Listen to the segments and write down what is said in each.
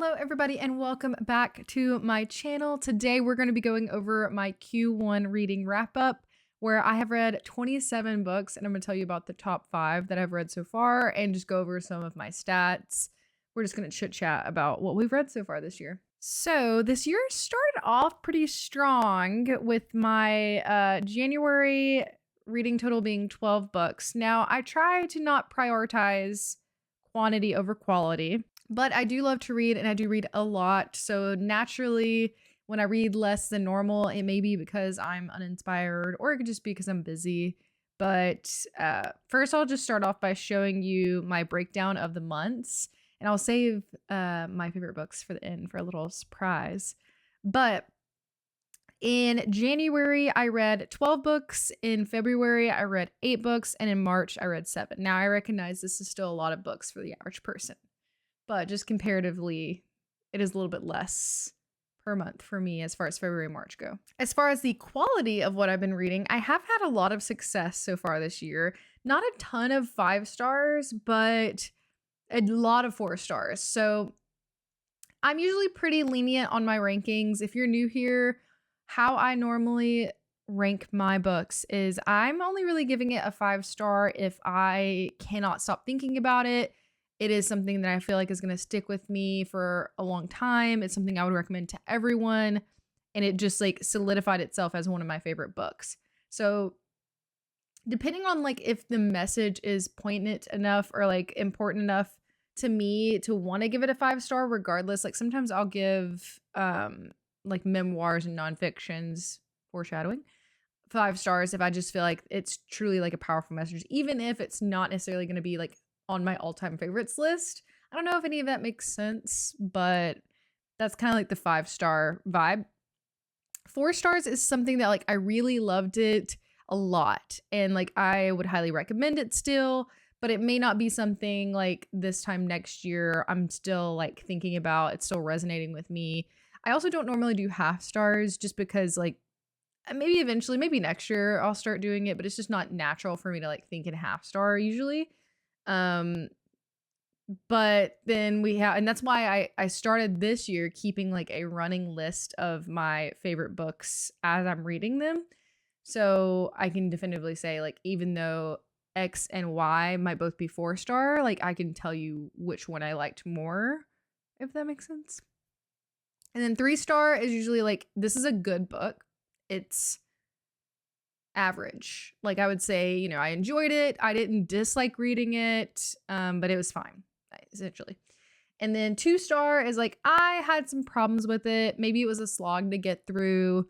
Hello everybody and welcome back to my channel. Today we're going to be going over my Q1 reading wrap up where I have read 27 books and I'm going to tell you about the top 5 that I've read so far and just go over some of my stats. We're just going to chit chat about what we've read so far this year. So this year started off pretty strong with my January reading total being 12 books. Now I try to not prioritize quantity over quality. But I do love to read and I do read a lot. So naturally, when I read less than normal, it may be because I'm uninspired or it could just be because I'm busy. But first, I'll just start off by showing you my breakdown of the months. And I'll save my favorite books for the end for a little surprise. But in January, I read 12 books. In February, I read 8 books. And in March, I read 7. Now, I recognize this is still a lot of books for the average person. But just comparatively, it is a little bit less per month for me as far as February and March go. As far as the quality of what I've been reading, I have had a lot of success so far this year. Not a ton of 5 stars, but a lot of 4 stars. So I'm usually pretty lenient on my rankings. If you're new here, how I normally rank my books is I'm only really giving it a 5 star if I cannot stop thinking about it. It is something that I feel like is going to stick with me for a long time. It's something I would recommend to everyone. And it just like solidified itself as one of my favorite books. So depending on like if the message is poignant enough or like important enough to me to want to give it a 5 star regardless, like sometimes I'll give like memoirs and nonfictions, foreshadowing, 5 stars if I just feel like it's truly like a powerful message, even if it's not necessarily going to be like on my all-time favorites list. I don't know if any of that makes sense, but that's kind of like the 5 star vibe. 4 stars is something that like I really loved it a lot and like I would highly recommend it still, but it may not be something like this time next year I'm still like thinking about. It's still resonating with me. I also don't normally do half stars just because like maybe eventually, maybe next year I'll start doing it, but it's just not natural for me to like think in half star usually. But then we have, and that's why I started this year keeping like a running list of my favorite books as I'm reading them. So I can definitively say like, even though X and Y might both be 4 star, like I can tell you which one I liked more, if that makes sense. And then 3 star is usually like, this is a good book. It's average. Like I would say, you know, I enjoyed it. I didn't dislike reading it, but it was fine, essentially. And then 2 star is like, I had some problems with it. Maybe it was a slog to get through.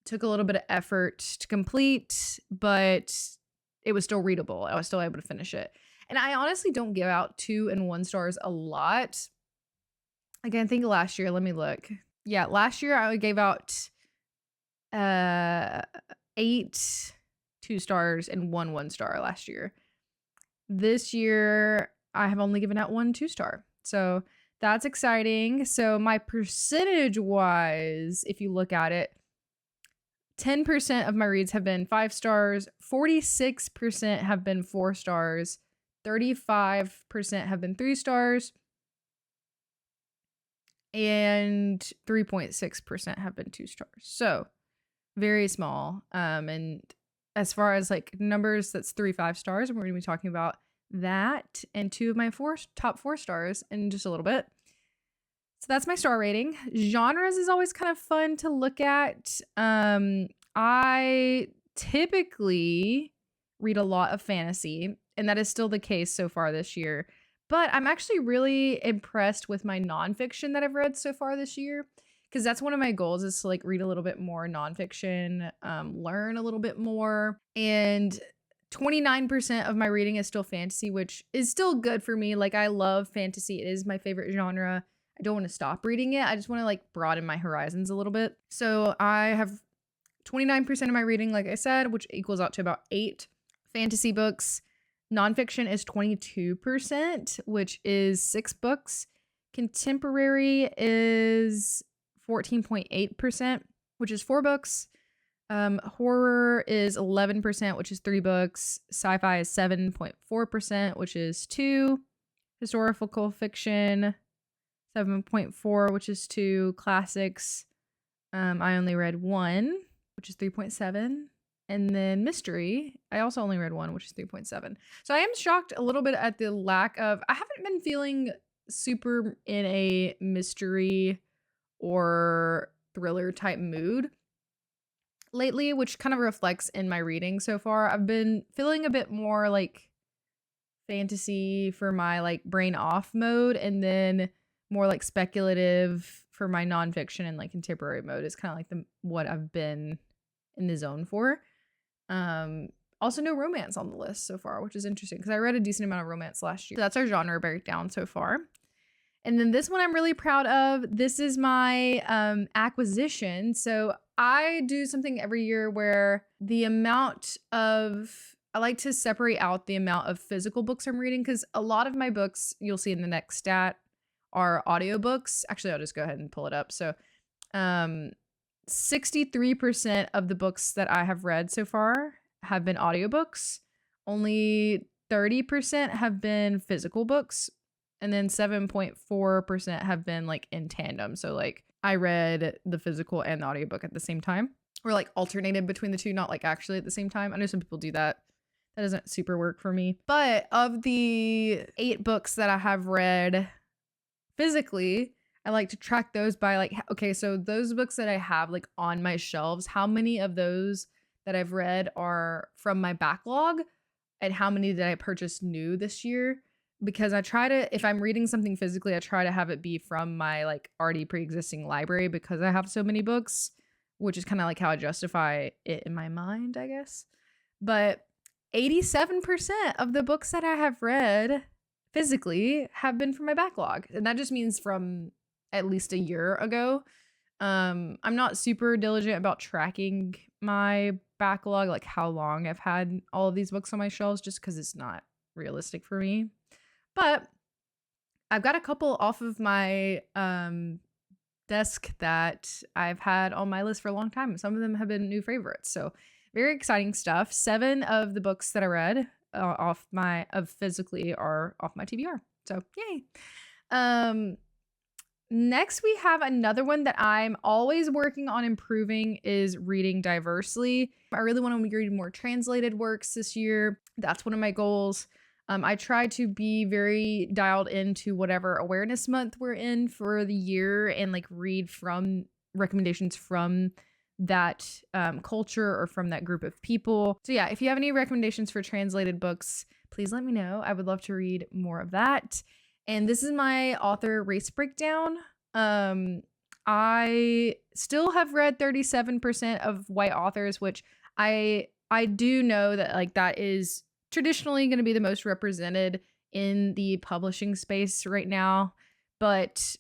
Took a little bit of effort to complete, but it was still readable. I was still able to finish it. And I honestly don't give out 2 and 1 stars a lot. Again, I think last year, let me look. Yeah, last year I gave out 8 2 stars and 1 star last year. This year, I have only given out 1 2 star. So that's exciting. So my percentage wise, if you look at it, 10% of my reads have been 5 stars, 46% have been 4 stars, 35% have been 3 stars, and 3.6% have been 2 stars. So very small. And as far as like numbers, that's 3 5 stars. And we're going to be talking about that and 2 of my top 4 stars in just a little bit. So that's my star rating. Genres is always kind of fun to look at. I typically read a lot of fantasy, and that is still the case so far this year. But I'm actually really impressed with my nonfiction that I've read so far this year. Because that's one of my goals is to like read a little bit more nonfiction, learn a little bit more. And 29% of my reading is still fantasy, which is still good for me. Like I love fantasy. It is my favorite genre. I don't want to stop reading it. I just want to like broaden my horizons a little bit. So I have 29% of my reading, like I said, which equals out to about 8 fantasy books. Nonfiction is 22%, which is 6 books. Contemporary is 14.8%, which is 4 books. Horror is 11%, which is 3 books. Sci-fi is 7.4%, which is 2. Historical fiction 7.4, which is 2. Classics, I only read 1, which is 3.7. And then mystery, I also only read 1, which is 3.7. So I am shocked a little bit at the lack of, I haven't been feeling super in a mystery or thriller type mood lately, which kind of reflects in my reading so far. I've been feeling a bit more like fantasy for my like brain off mode, and then more like speculative for my nonfiction and like contemporary mode is kind of like what I've been in the zone for. Also no romance on the list so far, which is interesting because I read a decent amount of romance last year. So that's our genre breakdown so far. And then this one I'm really proud of. This is my acquisition. So I do something every year where I like to separate out the amount of physical books I'm reading, because a lot of my books, you'll see in the next stat, are audiobooks. Actually, I'll just go ahead and pull it up. So 63% of the books that I have read so far have been audiobooks. Only 30% have been physical books. And then 7.4% have been like in tandem. So like I read the physical and the audiobook at the same time, or like alternated between the two, not like actually at the same time. I know some people do that. That doesn't super work for me. But of the 8 books that I have read physically, I like to track those by like, okay, so those books that I have like on my shelves, how many of those that I've read are from my backlog, and how many did I purchase new this year? Because I try to, if I'm reading something physically, I try to have it be from my like already pre-existing library, because I have so many books, which is kind of like how I justify it in my mind, I guess. But 87% of the books that I have read physically have been from my backlog. And that just means from at least a year ago. I'm not super diligent about tracking my backlog, like how long I've had all of these books on my shelves, just because it's not realistic for me. But I've got a couple off of my desk that I've had on my list for a long time. Some of them have been new favorites. So very exciting stuff. 7 of the books that I read physically are off my TBR. So yay. Next, we have another one that I'm always working on improving, is reading diversely. I really want to read more translated works this year. That's one of my goals. I try to be very dialed into whatever awareness month we're in for the year, and like read from recommendations from that culture or from that group of people. So yeah, if you have any recommendations for translated books, please let me know. I would love to read more of that. And this is my author race breakdown. I still have read 37% of white authors, which I do know that like that is traditionally going to be the most represented in the publishing space right now, but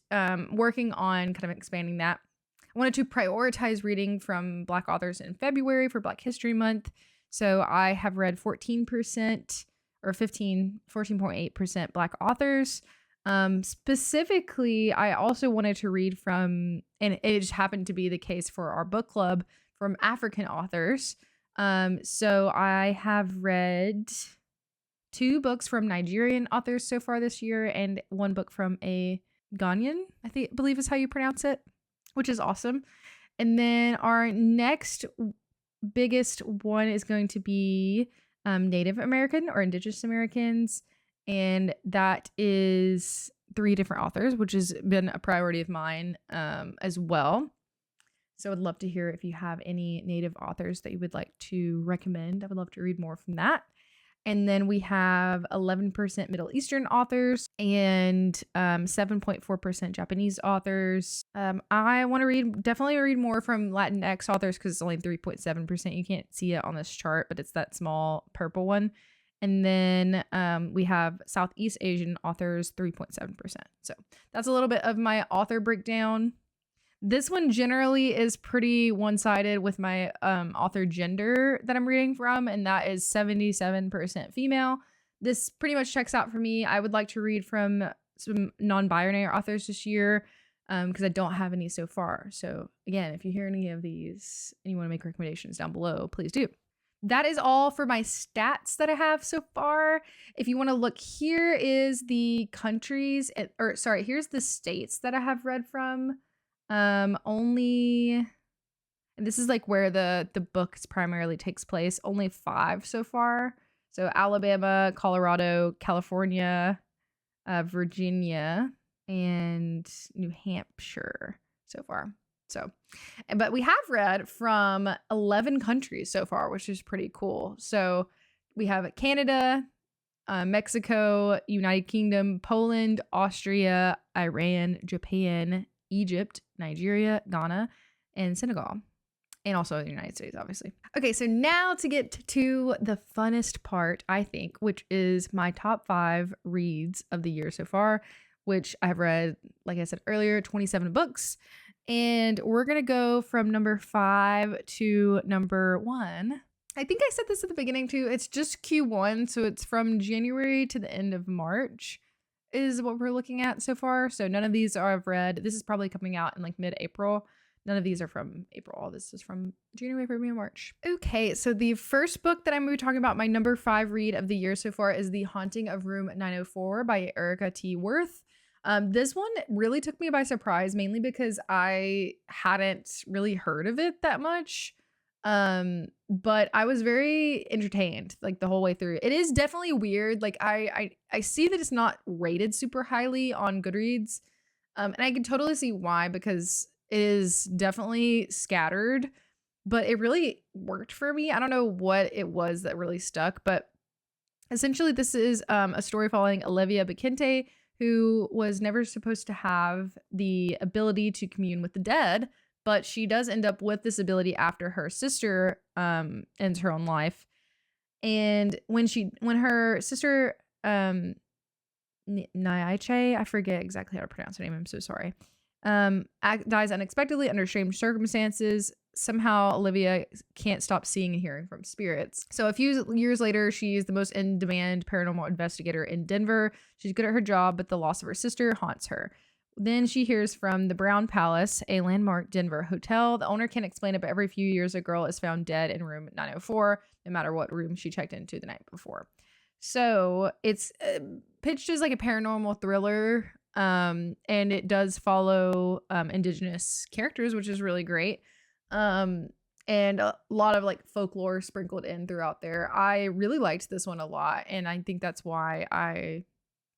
working on kind of expanding that. I wanted to prioritize reading from Black authors in February for Black History Month. So I have read 14% or 14.8% Black authors. Specifically, I also wanted to read from, and it just happened to be the case for our book club, from African authors. So I have read 2 books from Nigerian authors so far this year, and 1 book from a Ghanaian, believe is how you pronounce it, which is awesome. And then our next biggest one is going to be Native American or Indigenous Americans, and that is 3 different authors, which has been a priority of mine as well. So I'd love to hear if you have any Native authors that you would like to recommend. I would love to read more from that. And then we have 11% Middle Eastern authors and 7.4% Japanese authors. I want to definitely read more from Latinx authors, because it's only 3.7%. You can't see it on this chart, but it's that small purple one. And then we have Southeast Asian authors, 3.7%. So that's a little bit of my author breakdown. This one generally is pretty one-sided with my author gender that I'm reading from, and that is 77% female. This pretty much checks out for me. I would like to read from some non-binary authors this year, because I don't have any so far. So again, if you hear any of these and you want to make recommendations down below, please do. that is all for my stats that I have so far. If you want to look, here is the countries, or sorry, here's the states that I have read from. Only, and this is like where the books primarily takes place. Only 5 so far. So Alabama, Colorado, California, Virginia, and New Hampshire so far. So, but we have read from 11 countries so far, which is pretty cool. So we have Canada, Mexico, United Kingdom, Poland, Austria, Iran, Japan, Egypt, Nigeria, Ghana, and Senegal. And also the United States, obviously. Okay, so now to get to the funnest part, I think, which is my top 5 reads of the year so far, which I've read, like I said earlier, 27 books. And we're going to go from number 5 to number 1. I think I said this at the beginning too. It's just Q1. So it's from January to the end of March is what we're looking at so far. So none of these are I've read. This is probably coming out in like mid-April. None of these are from April. All this is from January, February, and March. Okay, so the first book that I'm going to be talking about, my number 5 read of the year so far, is The Haunting of Room 904 by Erica T. Worth. This one really took me by surprise, mainly because I hadn't really heard of it that much. But I was very entertained like the whole way through. It is definitely weird. Like I see that it's not rated super highly on Goodreads. And I can totally see why, because it is definitely scattered, but it really worked for me. I don't know what it was that really stuck, but essentially this is a story following Olivia Bakente, who was never supposed to have the ability to commune with the dead, but she does end up with this ability after her sister ends her own life. And when her sister Nyaiche, I forget exactly how to pronounce her name, I'm so sorry, dies unexpectedly under strange circumstances. Somehow Olivia can't stop seeing and hearing from spirits. So a few years later, she's the most in-demand paranormal investigator in Denver. She's good at her job, but the loss of her sister haunts her. Then she hears from the Brown Palace, a landmark Denver hotel. The owner can't explain it, but every few years a girl is found dead in room 904, no matter what room she checked into the night before. So it's pitched as like a paranormal thriller, and it does follow indigenous characters, which is really great. And a lot of like folklore sprinkled in throughout there. I really liked this one a lot, and I think that's why I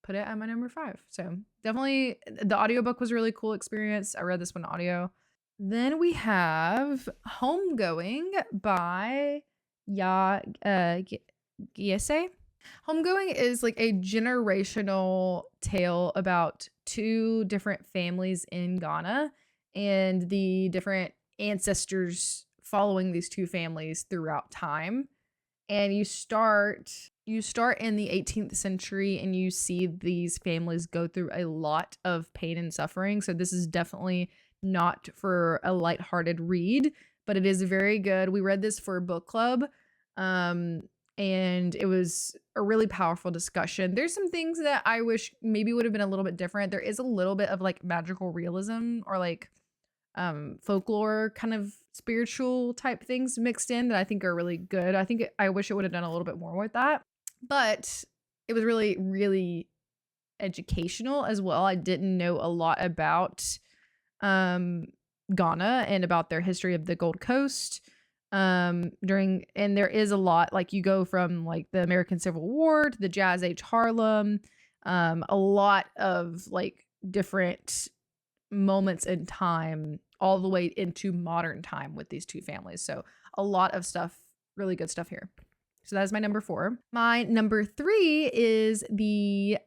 put it at my number 5. So definitely the audiobook was a really cool experience. I read this one audio. Then we have Homegoing by Gyasi. Homegoing is like a generational tale about 2 different families in Ghana and the different ancestors following these 2 families throughout time. And you start in the 18th century and you see these families go through a lot of pain and suffering. So this is definitely not for a lighthearted read, but it is very good. We read this for book club. And it was a really powerful discussion. There's some things that I wish maybe would have been a little bit different. There is a little bit of like magical realism or like folklore kind of spiritual type things mixed in that I think are really good. I wish it would have done a little bit more with that. But it was really, really educational as well. I didn't know a lot about Ghana and about their history of the Gold Coast. And there is a lot, like you go from like the American Civil War to the Jazz Age Harlem, a lot of like different moments in time all the way into modern time with these 2 families. So a lot of stuff, really good stuff here. So that is my number 4. My number 3 is the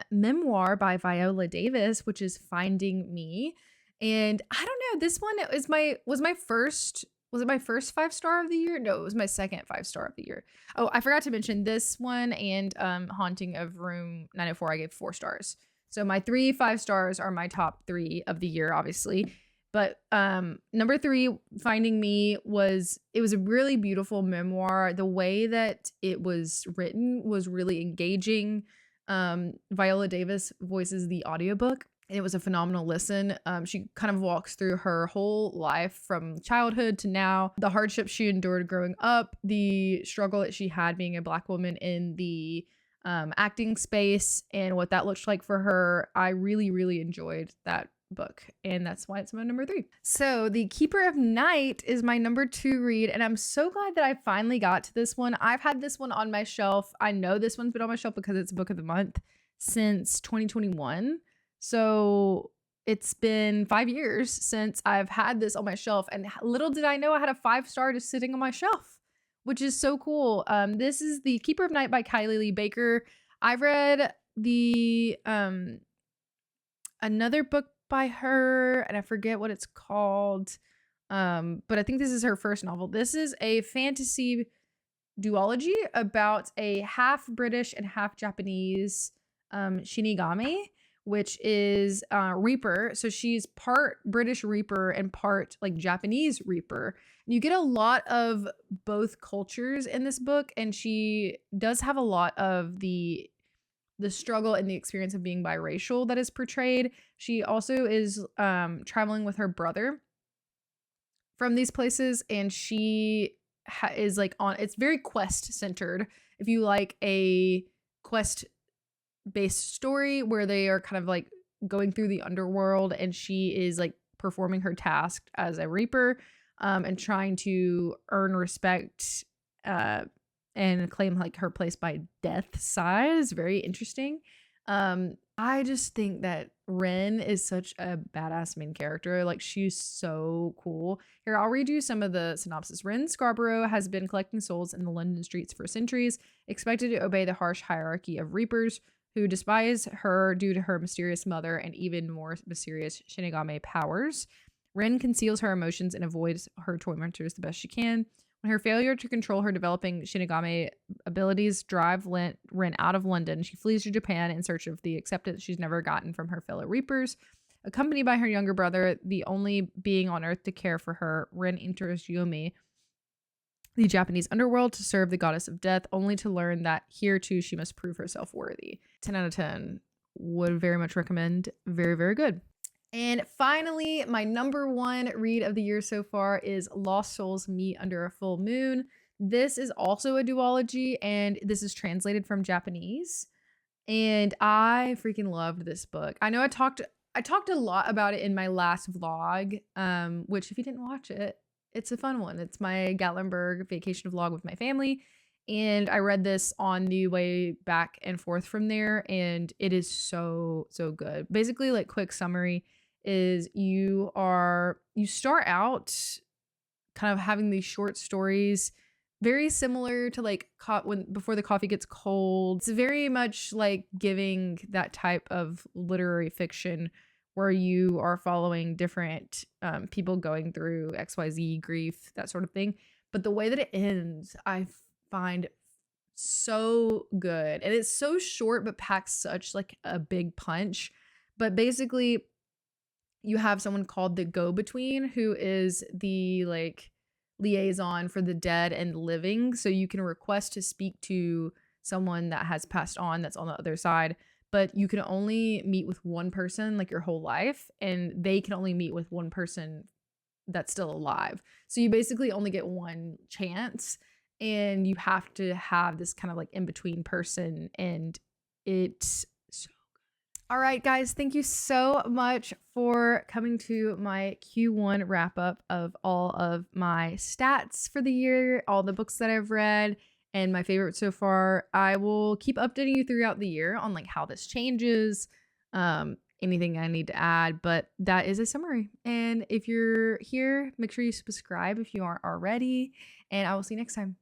memoir by Viola Davis, which is Finding Me. And I don't know, this one was my first 5-star of the year? No, it was my second 5-star of the year. Oh, I forgot to mention this one and Haunting of Room 904, I gave 4 stars. So my 3 5-stars are my top 3 of the year, obviously. But number 3, Finding Me, was a really beautiful memoir. The way that it was written was really engaging. Viola Davis voices the audiobook, And it was a phenomenal listen. She kind of walks through her whole life from childhood to now, the hardships she endured growing up, the struggle that she had being a Black woman in the acting space, and what that looked like for her. I really, really enjoyed that book, and that's why it's my number 3. So The Keeper of Night is my number 2 read, and I'm so glad that I finally got to this one. I've had this one on my shelf. I know this one's been on my shelf because it's book of the month since 2021. So it's been 5 years since I've had this on my shelf, and little did I know I had a 5-star just sitting on my shelf, which is so cool. This is The Keeper of Night by Kylie Lee Baker. I've read the another book by her, and I forget what it's called. But I think this is her first novel. This is a fantasy duology about a half British and half Japanese Shinigami, which is Reaper. So she's part British Reaper and part like Japanese Reaper. And you get a lot of both cultures in this book, and she does have a lot of the struggle and the experience of being biracial that is portrayed. She also is traveling with her brother from these places, and she is like it's very quest centered. If you like a quest based story where they are kind of like going through the underworld, and she is like performing her task as a Reaper, and trying to earn respect and claim like her place by death's side, is very interesting. I just think that Ren is such a badass main character. Like, she's so cool. Here, I'll read you some of the synopsis. Ren Scarborough has been collecting souls in the London streets for centuries, expected to obey the harsh hierarchy of Reapers, who despise her due to her mysterious mother and even more mysterious Shinigami powers. Ren conceals her emotions and avoids her tormentors the best she can. When her failure to control her developing Shinigami abilities drive Ren out of London, she flees to Japan in search of the acceptance she's never gotten from her fellow Reapers. Accompanied by her younger brother, the only being on Earth to care for her, Ren enters Yomi, the Japanese underworld, to serve the goddess of death, only to learn that here too she must prove herself worthy. 10 out of 10. Would very much recommend. Very, very good. And finally, my number 1 read of the year so far is Lost Souls Meet Under a Full Moon. This is also a duology, and this is translated from Japanese. And I freaking loved this book. I know I talked a lot about it in my last vlog, which if you didn't watch it, it's a fun one. It's my Gatlinburg vacation vlog with my family. And I read this on the way back and forth from there, and it is so, so good. Basically, like, quick summary is you start out kind of having these short stories, very similar to like before the coffee gets cold. It's very much like giving that type of literary fiction where you are following different people going through XYZ, grief, that sort of thing. But the way that it ends, I find so good. And it's so short but packs such like a big punch. But basically, you have someone called the go-between, who is the like liaison for the dead and living. So you can request to speak to someone that has passed on that's on the other side, but you can only meet with one person like your whole life, and they can only meet with one person that's still alive. So you basically only get one chance, and you have to have this kind of like in-between person, and it's so good. All right, guys, thank you so much for coming to my Q1 wrap up of all of my stats for the year, all the books that I've read, and my favorites so far. I will keep updating you throughout the year on like how this changes, anything I need to add, but that is a summary. And if you're here, make sure you subscribe if you aren't already, and I will see you next time.